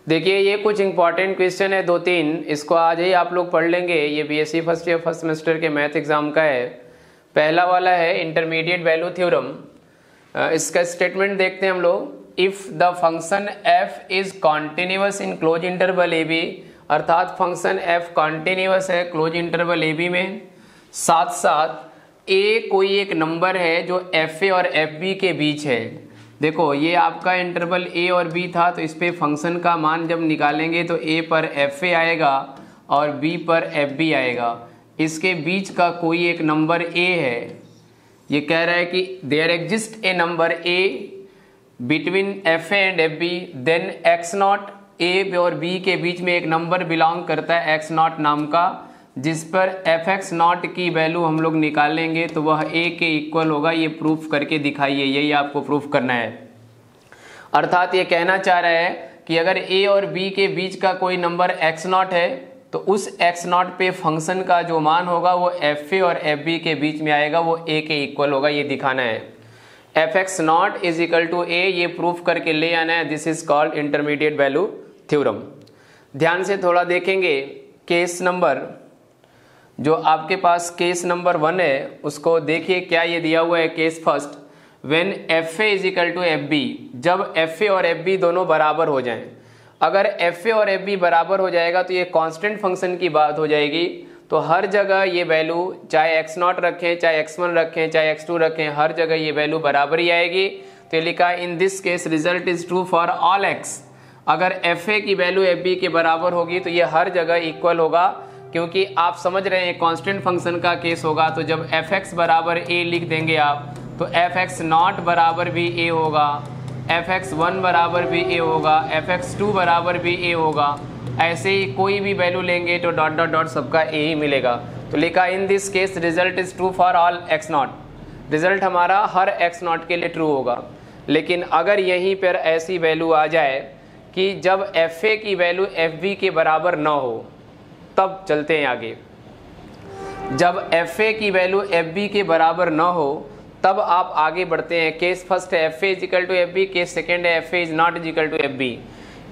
देखिए ये कुछ इंपॉर्टेंट क्वेश्चन है, 2-3 इसको आज ही आप लोग पढ़ लेंगे। ये BSc first year first semester के मैथ एग्जाम का है। पहला वाला है इंटरमीडिएट वैल्यू थ्योरम। इसका स्टेटमेंट देखते हैं हम लोग। If the function F is continuous in close interval A B, अर्थात फंक्शन एफ कॉन्टिन्यूअस है क्लोज इंटरवल ए बी में, साथ साथ ए कोई एक नंबर है जो एफ ए और एफ बी के बीच है। देखो ये आपका इंटरवल ए और बी था, तो इस पे फंक्शन का मान जब निकालेंगे तो ए पर एफ ए आएगा और बी पर एफ बी आएगा। इसके बीच का कोई एक नंबर ए है। ये कह रहा है कि there exist a number a between f a and f b, then x not, a और बी के बीच में एक नंबर बिलोंग करता है एक्स नॉट नाम का, जिस पर एफ एक्स नॉट की वैल्यू हम लोग निकालेंगे तो वह ए के इक्वल होगा। ये प्रूफ करके दिखाइए, यही आपको प्रूफ करना है। अर्थात ये कहना चाह रहा है कि अगर ए और बी के बीच का कोई नंबर एक्स नॉट है तो उस एक्स नॉट पे फंक्शन का जो मान होगा वो एफ ए और एफ बी के बीच में आएगा, वो ए के इक्वल होगा। ये दिखाना है। F x not is equal to a, ये प्रूफ करके ले आना है। This is called intermediate value theorem. ध्यान से थोड़ा देखेंगे केस नंबर, जो आपके पास केस नंबर 1 है उसको देखिए। क्या ये दिया हुआ है case first, when F A is equal to F B, जब एफ ए और एफ बी दोनों बराबर हो जाएं। अगर एफ ए और एफ बी बराबर हो जाएगा तो ये कांस्टेंट फंक्शन की बात हो जाएगी। तो हर जगह ये वैल्यू, चाहे एक्स नॉट रखें, चाहे एक्स वन रखें, चाहे एक्स टू रखें, हर जगह ये वैल्यू बराबर ही आएगी। तो ये लिखा in this case result is true for all x. अगर एफ ए की वैल्यू एफ बी के बराबर होगी तो ये हर जगह इक्वल होगा, क्योंकि आप समझ रहे हैं कांस्टेंट फंक्शन का केस होगा। तो जब एफ एक्स बराबर ए लिख देंगे आप तो एफ एक्स नॉट बराबर भी ए होगा, एफ एक्स वन बराबर भी ए होगा, एफ एक्स टू बराबर भी ए होगा। ऐसे ही कोई भी वैल्यू लेंगे तो डॉट डॉट डॉट सबका ए ही मिलेगा। तो लिखा in this case result is true for all x not. Result हमारा हर एक्स नॉट के लिए ट्रू होगा। लेकिन अगर यहीं पर ऐसी वैल्यू आ जाए कि जब एफ ए की वैल्यू एफ बी के बराबर ना हो, तब चलते हैं आगे। जब एफ ए की वैल्यू एफ बी के बराबर न हो तब आप आगे बढ़ते हैं। केस फर्स्ट है f A is equal to F b, case second है f A is not is equal to F b.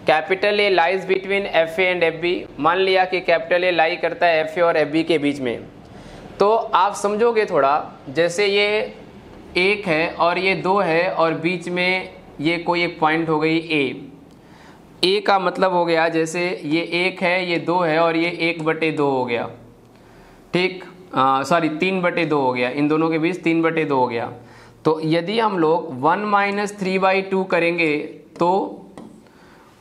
Capital A lies between f a and f b. मान लिया कि कैपिटल ए लाई करता है f A और F B के बीच में, तो आप समझोगे थोड़ा, जैसे ये 1 है और ये 2 है और बीच में ये कोई एक पॉइंट हो गई ए का मतलब हो गया जैसे ये 1 है, ये 2 है और ये 1/2 हो गया। ठीक, सॉरी 3/2 हो गया। इन दोनों के बीच 3/2 हो गया। तो यदि हम लोग 1 - 3/2 करेंगे तो,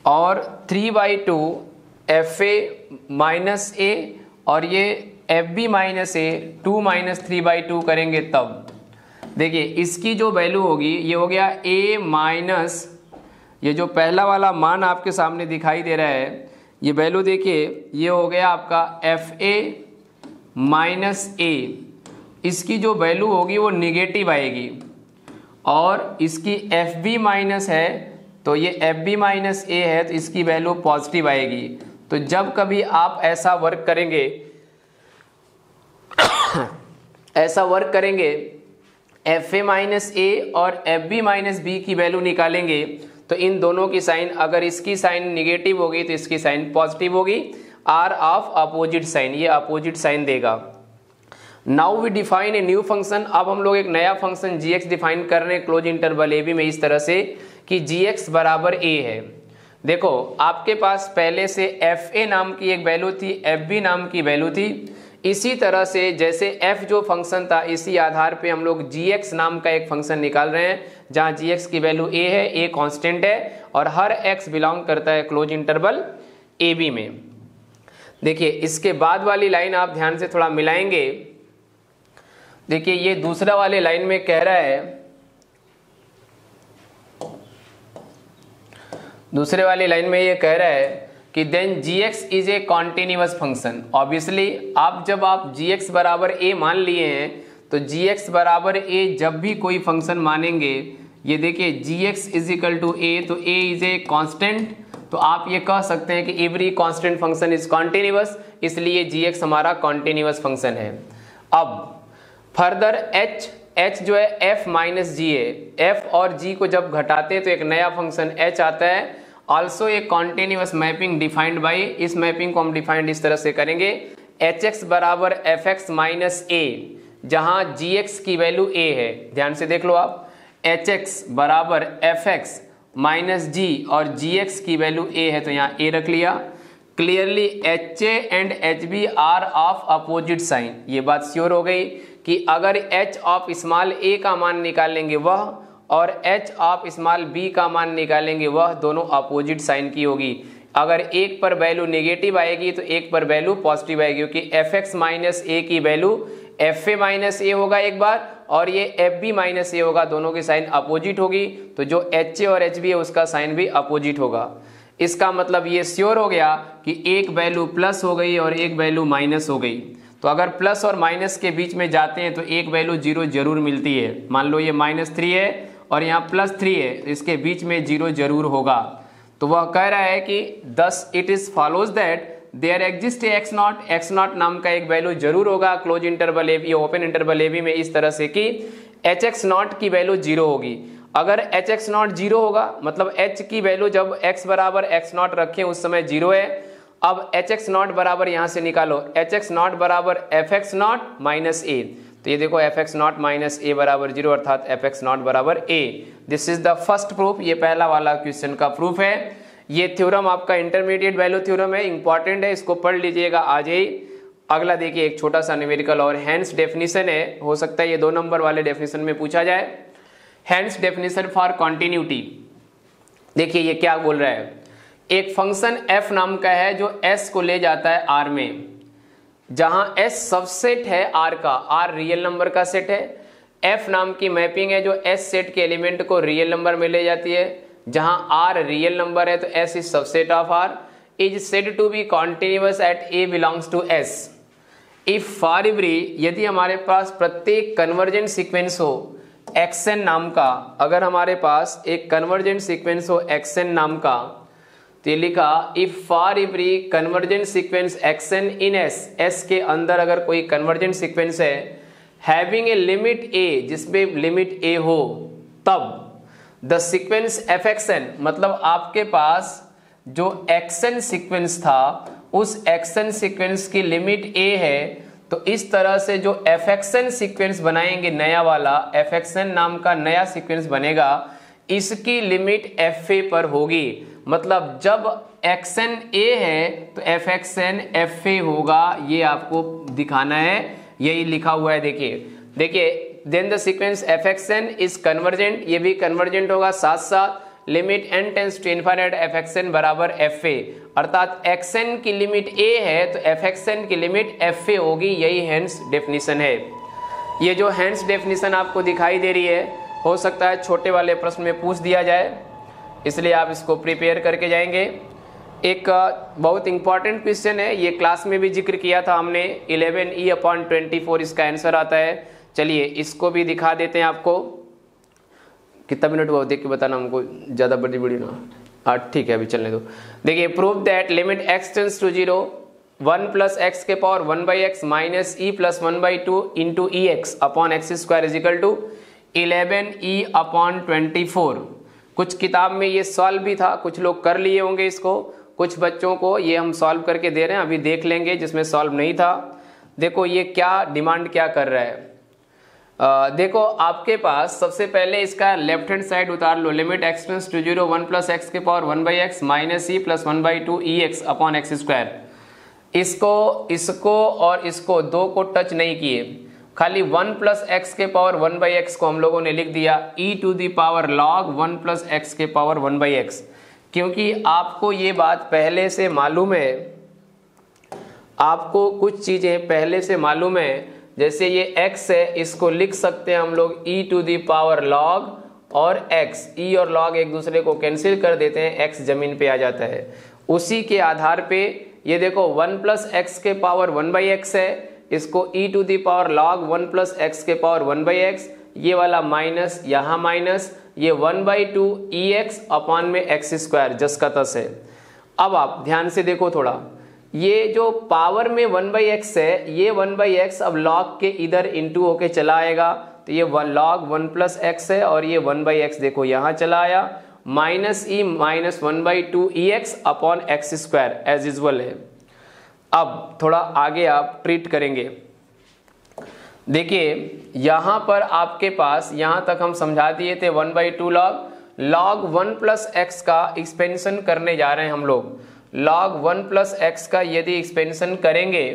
और 3/2 एफ ए माइनस ए और ये एफ बी माइनस ए 2 - 3/2 करेंगे तब देखिए इसकी जो वैल्यू होगी ये हो गया ए माइनस, ये जो पहला वाला मान आपके सामने दिखाई दे रहा है ये वैल्यू देखिए, ये हो गया आपका एफ ए माइनस ए। इसकी जो वैल्यू होगी वो निगेटिव आएगी। और इसकी एफ बी माइनस है तो ये एफ बी माइनस ए है तो इसकी वैल्यू पॉजिटिव आएगी। तो जब कभी आप ऐसा वर्क करेंगे ऐसा वर्क करेंगे, एफ ए माइनस ए और एफ बी माइनस बी की वैल्यू निकालेंगे तो इन दोनों की साइन, अगर इसकी साइन निगेटिव होगी तो इसकी साइन पॉजिटिव होगी। आर ऑफ अपोजिट साइन, ये अपोजिट साइन देगा। Now we define a new function. अब हम लोग एक नया फंक्शन जी एक्स डिफाइन कर रहे हैं क्लोज इंटरवल ए बी में, इस तरह से कि जी एक्स बराबर ए है। देखो आपके पास पहले से एफ ए नाम की एक वैल्यू थी, एफ बी नाम की वैल्यू थी। इसी तरह से जैसे f जो फंक्शन था, इसी आधार पे हम लोग gx नाम का एक फंक्शन निकाल रहे हैं जहां gx की वैल्यू a है, a कांस्टेंट है और हर x बिलोंग करता है क्लोज इंटरवल ए बी में। देखिए इसके बाद वाली लाइन आप ध्यान से थोड़ा मिलाएंगे। देखिए ये दूसरा वाले लाइन में कह रहा है, दूसरे वाली लाइन में ये कह रहा है कि then gx is a continuous function. Obviously जब आप gx बराबर a मान लिए हैं तो gx बराबर a जब भी कोई फंक्शन मानेंगे, ये देखिए gx is equal to a, तो a इज ए कांस्टेंट। तो आप ये कह सकते हैं कि every constant function is continuous, इसलिए gx हमारा कॉन्टिन्यूअस फंक्शन है। अब फर्दर h जो है f माइनस जी है, f और g को जब घटाते हैं तो एक नया फंक्शन h आता है also a continuous mapping defined by, इस मैपिंग को हम डिफाइंड इस तरह से करेंगे एच एक्स बराबर एफ एक्स माइनस ए, जहां जी एक्स की वैल्यू ए है। ध्यान से देख लो आप, एच एक्स बराबर एफ एक्स माइनस जी और जी एक्स की वैल्यू ए है तो यहाँ ए रख लिया। Clearly h a and h b are of opposite sign, ये बात श्योर हो गई कि अगर एच ऑफ स्मॉल ए का मान निकालेंगे वह और एच ऑफ स्मॉल बी का मान निकालेंगे वह दोनों अपोजिट साइन की होगी। अगर एक पर वैल्यू नेगेटिव आएगी तो एक पर वैल्यू पॉजिटिव आएगी, क्योंकि एफ एक्स माइनस ए की वैल्यू एफ ए माइनस ए होगा एक बार और ये एफ बी माइनस ए होगा, दोनों की साइन अपोजिट होगी, तो जो एच ए और एच बी है उसका साइन भी अपोजिट होगा। इसका मतलब ये श्योर हो गया कि एक वैल्यू प्लस हो गई और एक वैल्यू माइनस हो गई। तो अगर प्लस और माइनस के बीच में जाते हैं तो एक वैल्यू जीरो जरूर मिलती है। मान लो ये -3 है और यहाँ +3 है, इसके बीच में जीरो जरूर होगा। तो वह कह रहा है कि thus it is follows that there exist x naught नाम का एक वैल्यू जरूर होगा close interval A b open interval A B में, इस तरह से कि एच एक्स नॉट की वैल्यू जीरो होगी। अगर एच एक्स नॉट जीरो होगा मतलब एच की वैल्यू जब एक्स बराबर एक्स नॉट रखें उस समय जीरो है। अब एच एक्स नॉट बराबर यहां से निकालो, एच एक्स नॉट बराबर f x not minus a, तो ये देखो f x not minus a बराबर जीरो अर्थात एफ एक्स नॉट बराबर a. This is the first proof, ये पहला वाला क्वेश्चन का प्रूफ है। ये थ्योरम आपका इंटरमीडिएट वैल्यू थ्योरम है, इंपॉर्टेंट है, इसको पढ़ लीजिएगा आज ही। अगला देखिए एक छोटा सा न्यूमेरिकल और हैंस डेफिनेशन है, हो सकता है ये 2 नंबर वाले डेफिनेशन में पूछा जाए। हैंस डेफिनेशन फॉर कॉन्टिन्यूटी, देखिए ये क्या बोल रहा है। एक फंक्शन f नाम का है जो s को ले जाता है r में, जहां s सबसेट है r का, r रियल नंबर का सेट है। f नाम की मैपिंग है जो s सेट के एलिमेंट को रियल नंबर में ले जाती है, जहां r रियल नंबर है तो s is subset of r, is said to be continuous at a belongs to s। If for every, यदि हमारे पास प्रत्येक कन्वर्जेंट सीक्वेंस हो xn नाम का, अगर हमारे पास एक कन्वर्जेंट सीक्वेंस हो xn नाम का, तो ये लिखा if for every convergent sequence xn in s के अंदर अगर कोई कन्वर्जेंट सीक्वेंस है हैविंग ए लिमिट a, जिसमें लिमिट a हो, तब द सीक्वेंस fxn, मतलब आपके पास जो xn सीक्वेंस था उस xn सीक्वेंस की लिमिट a है, तो इस तरह से जो fxn सीक्वेंस बनाएंगे नया वाला, fxn नाम का नया सीक्वेंस बनेगा, इसकी लिमिट fa पर होगी। मतलब जब xn a है तो fxn fa होगा, ये आपको दिखाना है, यही लिखा हुआ है। देखिए then the sequence fxn is convergent, ये भी कन्वर्जेंट होगा, साथ साथ limit n tends to infinite fxn बराबर fa, अर्थात xn की लिमिट a है तो fxn की लिमिट fa होगी, यही हैंस डेफिनेशन है। ये जो हैंस डेफिनेशन आपको दिखाई दे रही है, हो सकता है छोटे वाले प्रश्न में पूछ दिया जाए, इसलिए आप इसको प्रिपेयर करके जाएंगे। एक बहुत इंपॉर्टेंट क्वेश्चन है, ये क्लास में भी जिक्र किया था हमने, 11e/24 इसका आंसर आता है। चलिए इसको भी दिखा देते हैं आपको। कितना मिनट हुआ देख के बताना हमको, ज़्यादा बड़ी ना। ठीक है अभी चलने दो। देखिए prove that limit x tends to 0 1 plus x के power 1/x minus e plus 1/2 into e x upon x square is equal to 11e/24। कुछ किताब में ये सॉल्व भी था, कुछ लोग कर लिए होंगे इसको, कुछ बच्चों को ये हम सॉल्व करके दे रहे हैं, अभी देख लेंगे जिसमें सॉल्व नहीं था। देखो ये क्या डिमांड क्या कर रहा है। देखो आपके पास सबसे पहले इसका लेफ्ट हैंड साइड उतार लो, limit x tends to 0 1 plus x के power 1/x minus e plus 1/2 e x upon x square. इसको और इसको दो को टच नहीं किए, खाली 1 प्लस एक्स के पावर 1/x को हम लोगों ने लिख दिया e to the power log 1 plus x के पावर 1/x, क्योंकि आपको ये बात पहले से मालूम है, आपको कुछ चीजें पहले से मालूम है। जैसे ये x है, इसको लिख सकते हैं हम लोग e to the power log और x, e और log एक दूसरे को कैंसिल कर देते हैं, x जमीन पे आ जाता है। उसी के आधार पे ये देखो 1 प्लस एक्स के पावर 1/x है, इसको e to the power log 1 plus x के पावर 1/x, ये वाला माइनस यहाँ माइनस, ये 1/2 ई एक्स अपॉन में एक्स स्क्वायर जस का तस है। अब आप ध्यान से देखो थोड़ा, ये जो पावर में 1/x है, ये 1/x अब log के इधर इंटू होके चला आएगा, तो ये log 1 प्लस एक्स है और ये 1/x देखो यहाँ चला आया, minus e minus 1/2 EX upon x square as usual है। अब थोड़ा आगे आप ट्रीट करेंगे। देखिए यहां पर आपके पास यहां तक हम समझा दिए थे 1/2 log 1 प्लस एक्स का एक्सपेंशन करने जा रहे हैं हम लोग। log 1 प्लस एक्स का यदि एक्सपेंशन करेंगे,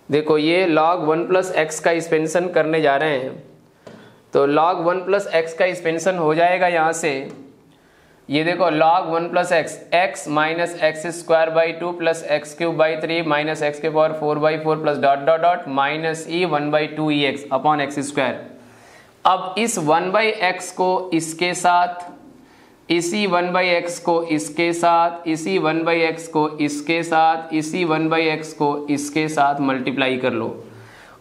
देखो ये log 1 प्लस एक्स का एक्सपेंशन करने जा रहे हैं, तो log 1 प्लस एक्स का एक्सपेंशन हो जाएगा यहाँ से, ये देखो log 1 plus x, x minus x square by 2 plus x cube by 3 minus x के power 4/4 plus dot dot dot minus e 1/2 EX upon x square. अब इस 1/x को इसके साथ, इसी 1/x को इसके साथ, इसी 1/x को इसके साथ, इसी 1/x को इसके साथ मल्टीप्लाई कर लो।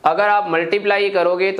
अगर आप मल्टीप्लाई करोगे तो